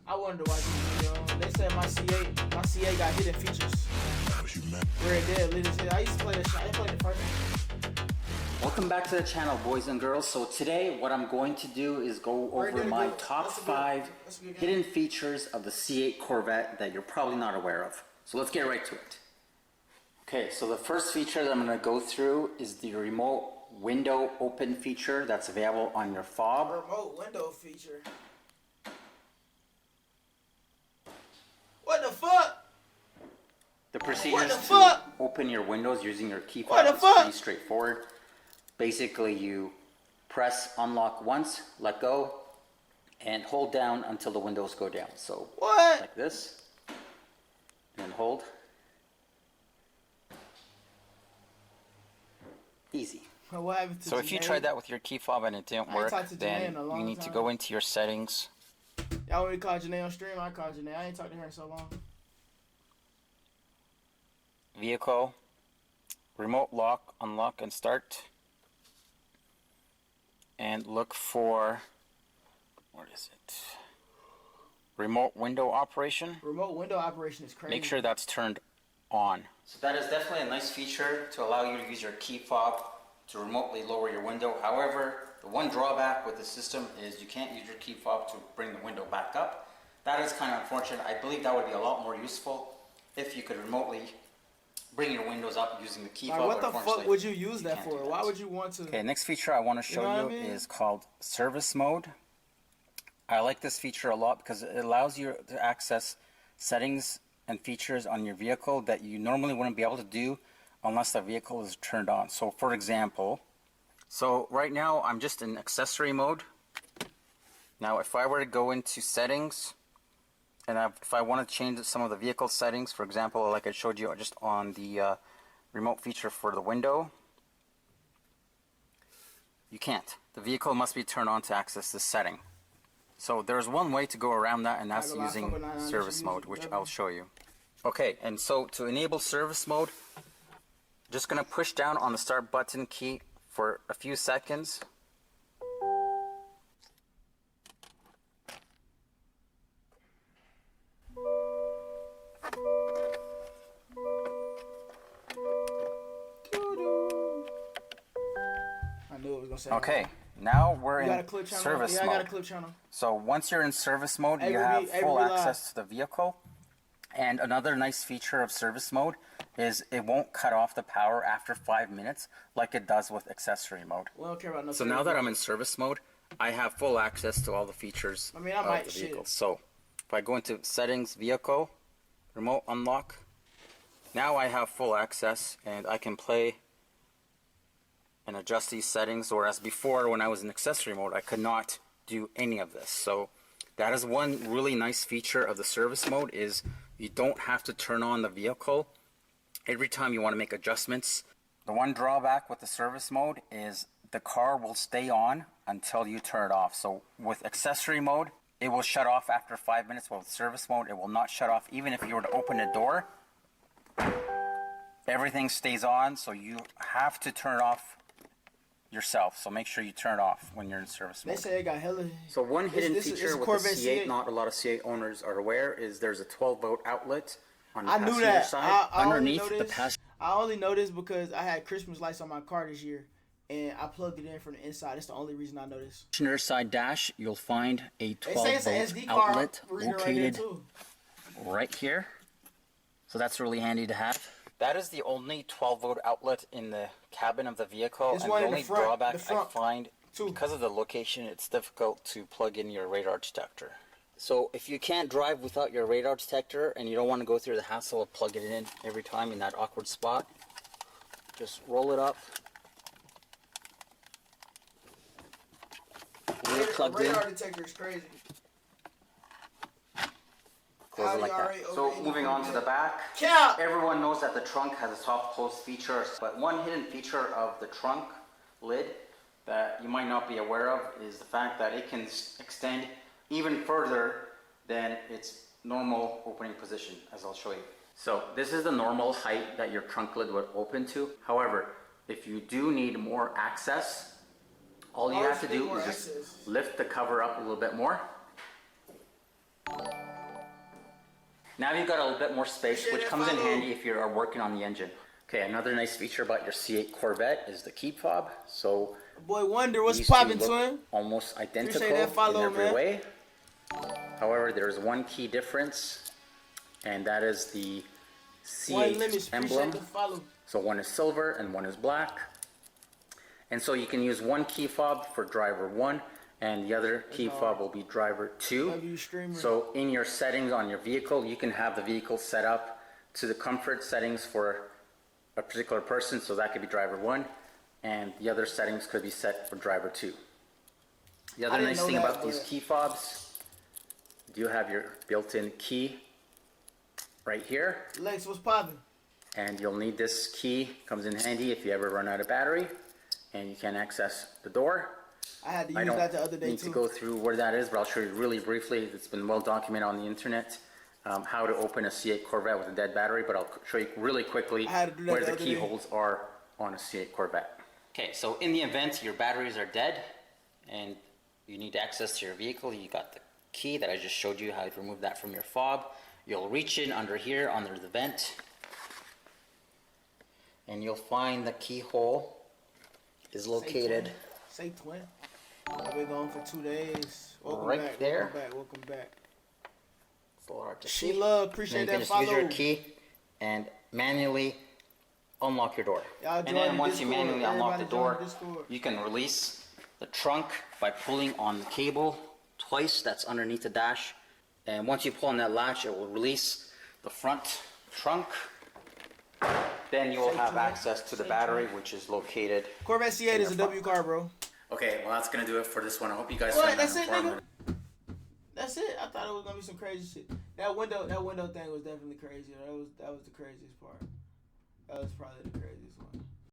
I wanted to watch this video. They said my C8 got hidden features. Where it did, lit as hell. I used to play this shit. I didn't play the first one. Welcome back to the channel, boys and girls. So today what I'm going to do is go over my top 5 hidden features of the C8 Corvette that you're probably not aware of. So let's get right to it. Okay, so the first feature that I'm going to go through is the remote window open feature that's available on your fob. Remote window feature. What the fuck? The procedures to open your windows using your key fob is pretty straightforward. Basically, you press unlock once, let go, and hold down until the windows go down. So like this, and hold. Easy. So if you tried that with your key fob and it didn't work, then you need to go into your settings. Y'all want me to call Janae on stream? I call Janae. I ain't talked to her in so long. Vehicle, remote lock, unlock and start. And look for, what is it? Remote window operation. Remote window operation is crazy. Make sure that's turned on. So that is definitely a nice feature to allow you to use your key fob to remotely lower your window. However, the one drawback with the system is you can't use your key fob to bring the window back up. That is kind of unfortunate. I believe that would be a lot more useful if you could remotely bring your windows up using the key fob. What the fuck would you use that for? Why would you want to? Okay, next feature I want to show you is called service mode. I like this feature a lot because it allows you to access settings and features on your vehicle that you normally wouldn't be able to do unless the vehicle is turned on. So for example, right now I'm just in accessory mode. Now if I were to go into settings and if I want to change some of the vehicle settings, for example, like I showed you just on the remote feature for the window, you can't. The vehicle must be turned on to access this setting. So there's one way to go around that, and that's using service mode, which I'll show you. Okay, and so to enable service mode, just going to push down on the start button key for a few seconds. Okay, now we're in service mode. I got a clip channel. So once you're in service mode, you have full access to the vehicle. And another nice feature of service mode is it won't cut off the power after 5 minutes like it does with accessory mode. We don't care about no. So now that I'm in service mode, I have full access to all the features of the vehicle. So if I go into settings, vehicle, remote unlock, now I have full access and I can play and adjust these settings, whereas before when I was in accessory mode I could not do any of this. So that is one really nice feature of the service mode, is you don't have to turn on the vehicle every time you want to make adjustments. The one drawback with the service mode is the car will stay on until you turn it off. So with accessory mode it will shut off after 5 minutes, but with service mode it will not shut off. Even if you were to open the door, everything stays on, so you have to turn it off yourself. So make sure you turn it off when you're in service mode. They say it got hella. So one hidden feature with the C8 not a lot of C8 owners are aware is there's a 12-volt outlet on the passenger side underneath the passenger. I only know this because I had Christmas lights on my car this year and I plugged it in from the inside. That's the only reason I noticed. Passenger side dash, you'll find a 12-volt outlet located right here. So that's really handy to have. That is the only 12-volt outlet in the cabin of the vehicle, and the only drawback I find, because of the location, it's difficult to plug in your radar detector. So if you can't drive without your radar detector and you don't want to go through the hassle of plugging it in every time in that awkward spot, just roll it up. The radar detector is crazy. Close it like that. So moving on to the back, everyone knows that the trunk has a soft close feature, but one hidden feature of the trunk lid that you might not be aware of is the fact that it can extend even further than its normal opening position, as I'll show you. So this is the normal height that your trunk lid would open to. However, if you do need more access, all you have to do is just lift the cover up a little bit more. Now you've got a little bit more space, which comes in handy if you are working on the engine. Okay, another nice feature about your C8 Corvette is the key fob. So, boy Wonder, what's poppin', twin? Almost identical in every way. However, there's one key difference, and that is the C8 emblem. So one is silver and one is black. And so you can use one key fob for driver 1, and the other key fob will be driver 2. So in your settings on your vehicle, you can have the vehicle set up to the comfort settings for a particular person, so that could be driver 1, and the other settings could be set for driver 2. The other nice thing about these key fobs, you have your built-in key right here. Lex, what's poppin'? And you'll need this key, comes in handy if you ever run out of battery and you can't access the door. I had to use that the other day too. I don't need to go through where that is, but I'll show you really briefly. It's been well documented on the internet. How to open a C8 Corvette with a dead battery, but I'll show you really quickly where the keyholes are on a C8 Corvette. Okay, so in the event your batteries are dead and you need access to your vehicle, you got the key that I just showed you how to remove that from your fob. You'll reach in under here, under the vent, and you'll find the keyhole is located. Say twin. I've been gone for 2 days. Welcome right back. there. Welcome back. It's a little hard to see. Appreciate that follow. You can just use your key and manually unlock your door. And then once you manually unlock the door, you can release the trunk by pulling on the cable twice that's underneath the dash. And once you pull on that latch, it will release the front trunk. Then you will have access to the battery, which is located. Corvette C8 is a W car, bro. Okay, well that's gonna do it for this one. I hope you guys. What? That's it, nigga. That's it. I thought it was gonna be some crazy shit. That window thing was definitely crazy. That was the craziest part. That was probably the craziest one.